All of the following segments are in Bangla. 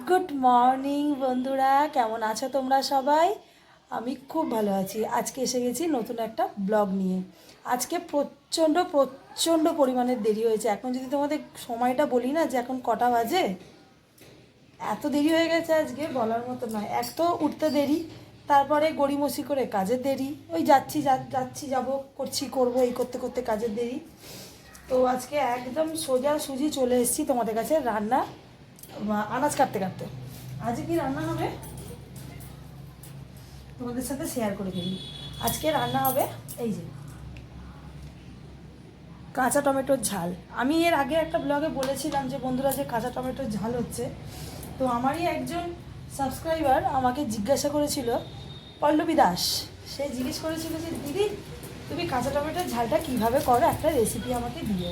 গুড মর্নিং বন্ধুরা, কেমন আছো তোমরা সবাই? আমি খুব ভালো আছি। আজকে এসে গেছি নতুন একটা ব্লগ নিয়ে। আজকে প্রচণ্ড প্রচণ্ড পরিমাণে দেরি হয়েছে। এখন যদি তোমাদের সময়টা বলি না যে এখন কটা বাজে, এত দেরি হয়ে গেছে আজকে বলার মতো নয়। এক তো উঠতে দেরি, তারপরে গড়িমসি করে কাজের দেরি, ওই যাচ্ছি যাবো করছি করবো এই করতে করতে কাজের দেরি। তো আজকে একদম সোজা সুজি চলে এসেছি তোমাদের কাছে রান্না আনাজ কাটতে কাটতে। আজকে কি রান্না হবে তোমাদের সাথে শেয়ার করে দিই। আজকে রান্না হবে এই যে কাঁচা টমেটোর ঝাল। আমি এর আগে একটা ব্লগে বলেছিলাম যে বন্ধুরা যে কাঁচা টমেটোর ঝাল হচ্ছে, তো আমারই একজন সাবস্ক্রাইবার আমাকে জিজ্ঞাসা করেছিল, পল্লবী দাস, সে জিজ্ঞেস করেছিল যে দিদি তুমি কাঁচা টমেটোর ঝালটা কীভাবে করো, একটা রেসিপি আমাকে দিও।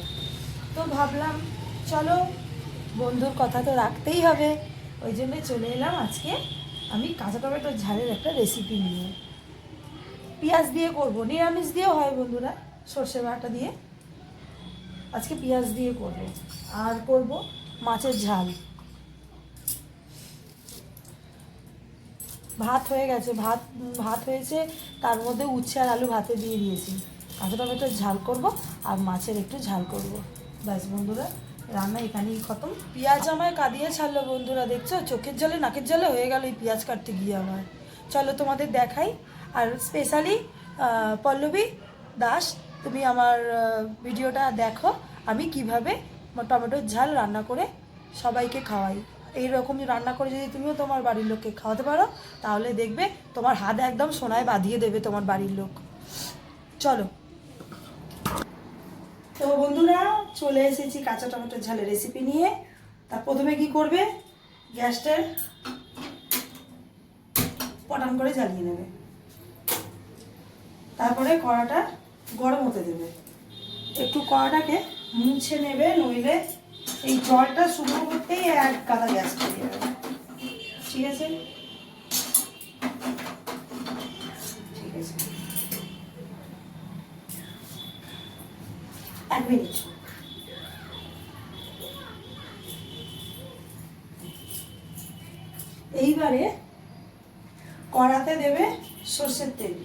তো ভাবলাম চলো বন্ধুর কথা তো রাখতেই হবে, ওই জন্যে চলে এলাম আজকে আমি কাঁচা টমেটোর ঝালের একটা রেসিপি নিয়ে। পেঁয়াজ দিয়ে করবো, নিরামিষ দিয়েও হয় বন্ধুরা, সর্ষে বাটা দিয়ে। আজকে পেঁয়াজ দিয়ে করবো, আর করব মাছের ঝাল। ভাত হয়ে গেছে, ভাত হয়েছে, তার মধ্যে উচ্ছে আর আলু ভাতে দিয়ে দিয়েছি। কাঁচা টমেটোর ঝাল করব আর মাছের একটু ঝাল করব। ব্যাস বন্ধুরা, রান্না এখানেই খতম। পেঁয়াজ আমায় কাঁদিয়ে ছাড়লো বন্ধুরা, দেখছো চোখের জলে নাকের জলে হয়ে গেল এই পেঁয়াজ কাটতে গিয়ে আমার। চলো তোমাদের দেখাই। আর স্পেশালি পল্লবী দাস, তুমি আমার ভিডিওটা দেখো আমি কিভাবে টমেটোর ঝাল রান্না করে সবাইকে খাওয়াই। এইরকমই রান্না করে যদি তুমিও তোমার বাড়ির লোককে খাওয়াতে পারো, তাহলে দেখবে তোমার হাত একদম সোনায় বাঁধিয়ে দেবে তোমার বাড়ির লোক। চলো। তো বন্ধুরা, চলে এসেছি কাঁচা টমেটোর ঝালের রেসিপি নিয়ে। তা প্রথমে কি করবে, গ্যাসটা পটান করে জ্বালিয়ে নেবে, তারপরে কড়াটা গরম হতে দেবে। একটু কড়াটাকে মুছে নেবে, নইলে এই জলটা শুকনো করতেই এক গাদা গ্যাস চলে যাবে। ঠিক আছে, ঠিক আছে, 1 মিনিট। এইবারে কড়াতে দেবে সর্ষের তেল।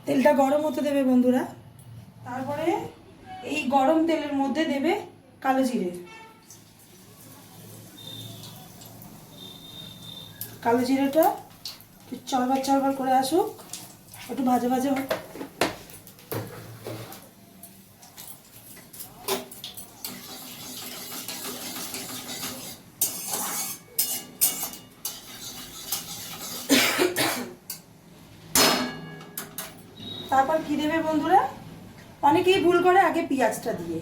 তেলটা গরম হতে দেবে বন্ধুরা। তারপরে এই গরম তেলের মধ্যে দেবে কালো জিরে। কালো জিরেটা চড়বার চড়বার করে আসুক, একটু ভাজা ভাজা হোক। তারপর কি দেবে বন্ধুরা, অনেকেই ভুল করে আগে পেঁয়াজটা দিয়ে।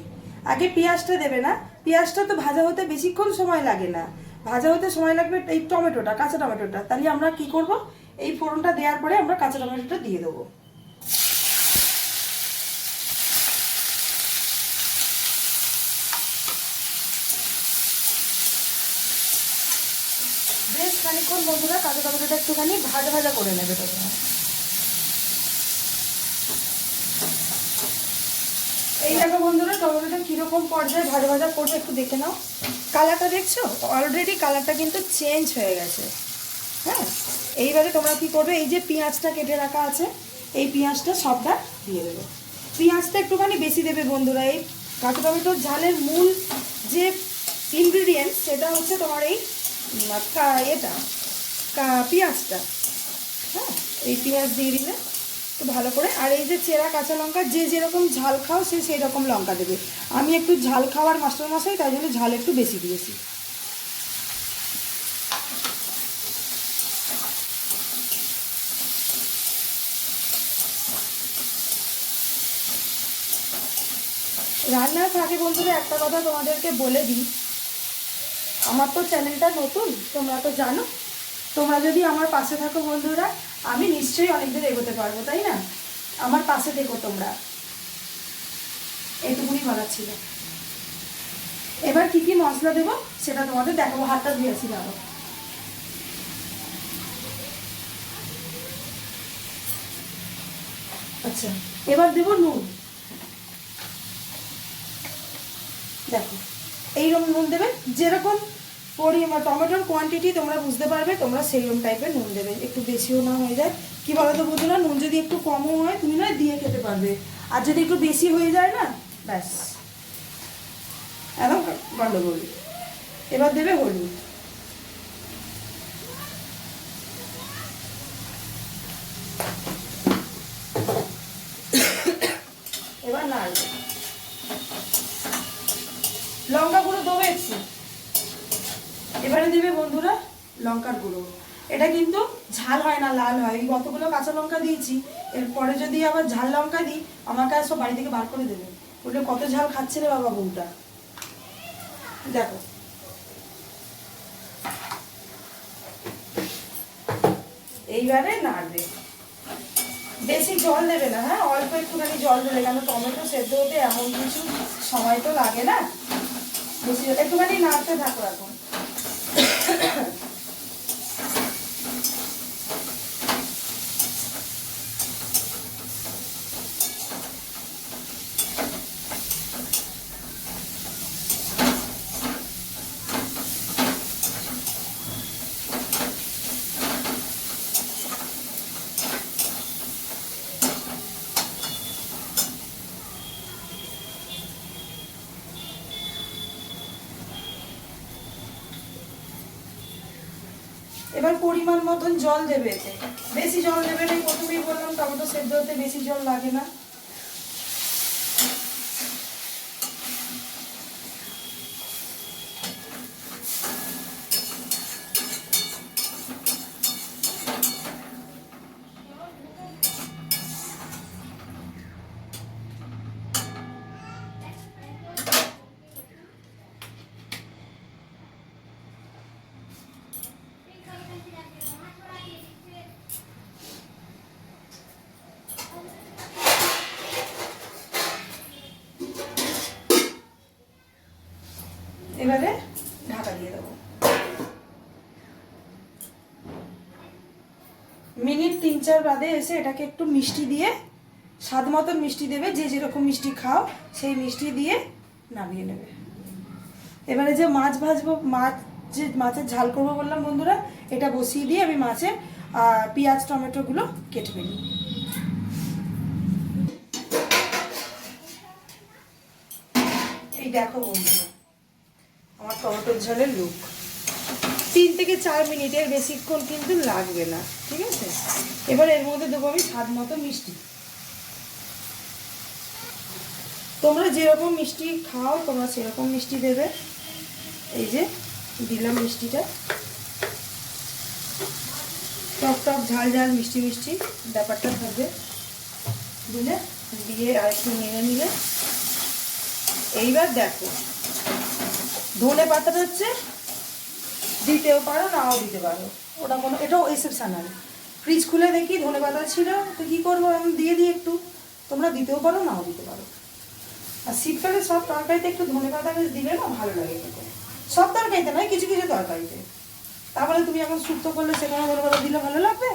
আগে পেঁয়াজটা দেবে না, পেঁয়াজটা তো ভাজা হতে বেশিক্ষণ সময় লাগে না, ভাজা হতে সময় লাগবে এই টমেটোটা, কাঁচা টমেটোটা। তাহলে আমরা কি করব, এই ফোড়নটা দেওয়ার পরে আমরা কাঁচা টমেটোটা দিয়ে দেবো। বেশ খানিক্ষণ বন্ধুরা কাঁচা টমেটোটা একটুখানি ভাজা ভাজা করে নেবে তোমরা। এই দেখো বন্ধুরা, টমেটোটা কীরকম পর্যায়ে ভাজা ভাজা করবে একটু দেখে নাও। কালারটা দেখছো, অলরেডি কালারটা কিন্তু চেঞ্জ হয়ে গেছে। হ্যাঁ, এইবারে তোমরা কি করবে, এই যে পেঁয়াজটা কেটে রাখা আছে, এই পেঁয়াজটা সবটা দিয়ে দেবে। পেঁয়াজটা একটুখানি বেশি দেবে বন্ধুরা। এই কাঁচা টমেটোর ঝালের মূল যে ইনগ্রিডিয়েন্ট সেটা হচ্ছে তোমার এই এটা পেঁয়াজটা। হ্যাঁ, এই পেঁয়াজ দিয়ে দিলে একটু ভালো করে। আর এই যে চেরা কাঁচা লঙ্কা, যে যেরকম ঝাল খাও সে সেই রকম লঙ্কা দেবে। আমি একটু ঝাল খাওয়ার মাস্টারমশাই, তাই জন্য ঝাল একটু বেশি দিয়েছি। রান্নার ফাঁকে বন্ধুরা একটা কথা তোমাদেরকে বলে দিই, আমার তো চ্যানেলটা নতুন, তোমরা তো জানো। তোমরা যদি আমার পাশে থাকো বন্ধুরা, আমি নিশ্চয়ই অনেক দূর এগোতে পারবো, তাই না? আমার পাশে থেকো তোমরা, এইটুকুনি বলার ছিল। এবার কি কি মশলা দেবো সেটা তোমাদের দেখাবো। হাতটা ধুয়েছি দাও। আচ্ছা, এবার দেবো নুন। দেখো এইরকম নুন দেবে, যেরকম টমেটোর কোয়ান্টিটি তোমরা বুঝতে পারবে, তোমরা সেইরকম টাইপের নুন দেবে, একটু বেশিও না হয়ে যায়। কী বলো তো বন্ধুরা, নুন যদি একটু কমও হয় তুমি না দিয়ে খেতে পারবে, আর যদি একটু বেশি হয়ে যায় না ব্যাস একদম গন্ডগোল। এবার দেবে হলুদ। এবার নাড়বে। লঙ্কা গুঁড়ো দেবো একটু। এবারে দেবে বন্ধুরা লঙ্কার গুঁড়ো। এটা কিন্তু ঝাল হয় না, লাল হয়। এই কতগুলো কাঁচা লঙ্কা দিয়েছি, এরপরে যদি আবার ঝাল লঙ্কা দিই আমাকে সব বাড়ি থেকে বার করে দেবে, বললে কত ঝাল খাচ্ছে রে বাবা বউটা। দেখো এইবারে নাড়বে, বেশি জল দেবে না, হ্যাঁ অল্প একটুখানি জল দেবে, কেন টমেটো সেদ্ধ হতে এমন কিছু সময় তো লাগে না, বেশি একটুখানি নাড়তে থাকো এখন। এবার পরিমাণ মতন জল দেবে, এতে বেশি জল দেবে না, প্রথমেই বললাম টমেটো সেদ্ধ হতে বেশি জল লাগে না। এবারে ঢাকা দিয়ে দেবো, মিনিট 3-4 বাদে এসে এটাকে একটু মিষ্টি দিয়ে, স্বাদ মতন মিষ্টি দেবে, যে যেরকম মিষ্টি খাও সেই মিষ্টি দিয়ে নামিয়ে নেবে। এবারে যে মাছ ভাজবো, যে মাছের ঝাল করবো বললাম বন্ধুরা, এটা বসিয়ে দিয়ে আমি মাছের পেঁয়াজ টমেটোগুলো কেটে ফেলি। এই দেখো বন্ধুরা আমার টমেটোর ঝালের লুক। 3 থেকে 4 মিনিটের বেশিক্ষণ কিন্তু লাগবে না, ঠিক আছে। এবার এর মধ্যে দেবো আমি স্বাদ মতো মিষ্টি। তোমরা যেরকম মিষ্টি খাও তোমরা সেরকম মিষ্টি দেবে। এই যে দিলাম মিষ্টিটা, টক টক ঝাল ঝাল মিষ্টি মিষ্টি ব্যাপারটা থাকবে, দিলে দিয়ে আর একটু নেড়ে নিলে। এইবার দেখো ধনে পাতাটা হচ্ছে দিতেও পারো নাও দিতে পারো, ওটা কোনো, এটাও এক্সেপশনাল। ফ্রিজ খুলে দেখি ধনে পাতা ছিল, তো কী করবো আমি দিয়ে দিই একটু, তোমরা দিতেও পারো নাও দিতে পারো। আর শীতকালে সব তরকারিতে একটু ধনে পাতা বেশ দিলে না ভালো লাগে খেতে, সব তরকারিতে নয় কিছু কিছু তরকারিতে। তারপরে তুমি এখন শুক্তো করলে সেখানে ধনে পাতা দিলে ভালো লাগবে।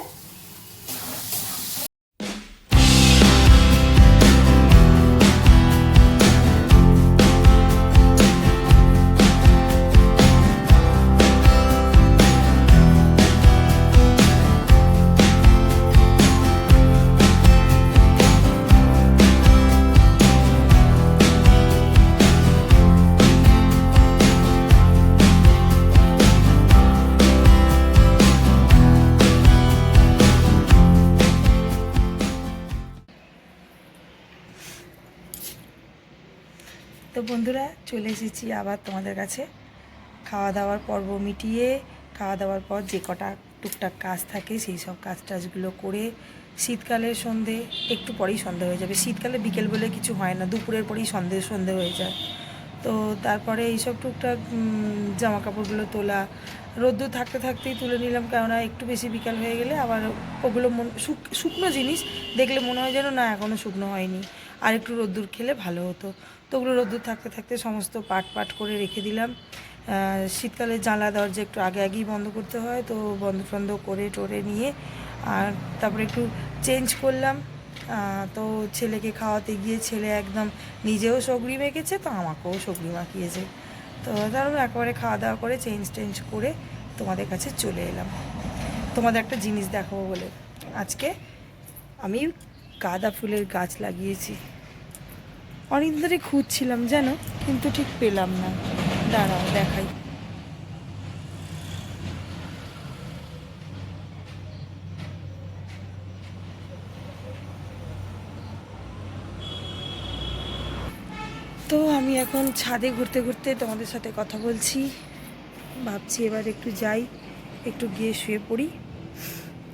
তো বন্ধুরা চলে এসেছি আবার তোমাদের কাছে, খাওয়া দাওয়ার পর্ব মিটিয়ে, খাওয়া দাওয়ার পর যে কটা টুকটাক কাজ থাকে সেই সব কাজ টাজগুলো করে, শীতকালের সন্ধে একটু পরেই সন্ধে হয়ে যাবে, শীতকালে বিকেল বলে কিছু হয় না, দুপুরের পরেই সন্ধে হয়ে যায়। তো তারপরে এইসব টুকটাক জামা কাপড়গুলো তোলা, রোদ্দুর থাকতে থাকতেই তুলে নিলাম, কেননা একটু বেশি বিকাল হয়ে গেলে আবার ওগুলো শুকনো জিনিস দেখলে মনে হয় যেন না এখনও শুকনো হয়নি, আর একটু রোদ্দুর খেলে ভালো হতো। তো ওগুলো রোদ্দুর থাকতে থাকতে সমস্ত পাট করে রেখে দিলাম। শীতকালে জানলা দরজা একটু আগেই বন্ধ করতে হয়, তো বন্ধ করে টোরে নিয়ে আর তারপরে একটু চেঞ্জ করলাম, তো ছেলেকে খাওয়াতে গিয়ে ছেলে একদম নিজেও সগড়ি মেখেছে, তো আমাকেও সগড়ি মাখিয়েছে। তো ধরুন একেবারে খাওয়া দাওয়া করে চেঞ্জ টেঞ্জ করে তোমাদের কাছে চলে এলাম তোমাদের একটা জিনিস দেখাবো বলে। আজকে আমি গাঁদা ফুলের গাছ লাগিয়েছি। অনেক ধরে খুঁজছিলাম জানো, কিন্তু ঠিক পেলাম না। দাঁড়াও দেখাই। তো আমি এখন ছাদে ঘুরতে ঘুরতে তোমাদের সাথে কথা বলছি। ভাবছি এবার একটু যাই, একটু গিয়ে শুয়ে পড়ি,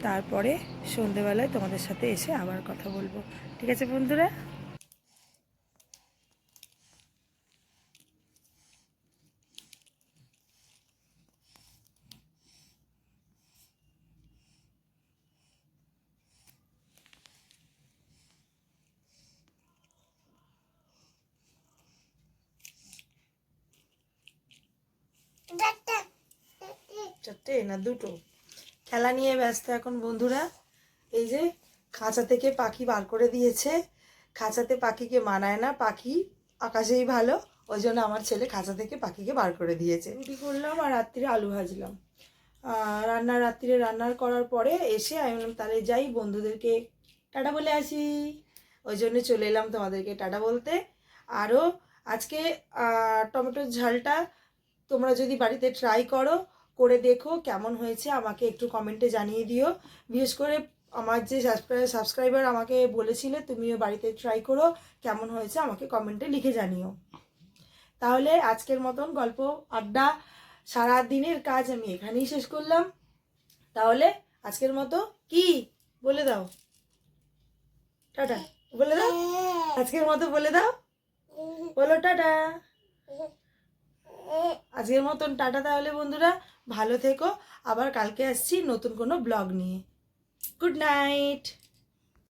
তারপরে সন্ধেবেলায় তোমাদের সাথে এসে আবার কথা বলবো। ঠিক আছে বন্ধুরা? চারটে না দুটো খেলা নিয়ে ব্যস্ত এখন বন্ধুরা। এই যে খাঁচা থেকে পাখি বার করে দিয়েছে। খাঁচাতে পাখিকে মানায় না, পাখি আকাশেই ভালো। ওই জন্য আমার ছেলে খাঁচা থেকে পাখিকে বার করে দিয়েছে। রুটি করলাম আর রাত্রিরে আলু ভাজলাম। রাত্রিরে রান্নার করার পরে এসে আমি বললাম তাহলে যাই, বন্ধুদেরকে টাটা বলে আসি। ওই জন্য চলে এলাম তোমাদেরকে টাটা বলতে। আরও আজকে টমেটোর ঝালটা তোমরা যদি বাড়িতে ট্রাই করো, করে দেখো কেমন হয়েছে, আমাকে একটু কমেন্টে জানিয়ে দিও। বিশেষ করে আমার যে সাবস্ক্রাইবার আমাকে বলেছিলে তুমিও বাড়িতে ট্রাই করো, কেমন হয়েছে আমাকে কমেন্টে লিখে জানিও। তাহলে আজকের মতন গল্প আড্ডা সারা দিনের কাজ আমি এখানেই শেষ করলাম। তাহলে আজকের মতো কি বলে দাও, টাটা বলে দাও, আজকের মতো বলে দাও, বলো টাটা। আজকের মতন টাটা তাহলে বন্ধুরা, ভালো থেকো। আবার কালকে আসছি নতুন কোনো ব্লগ নিয়ে। Good night.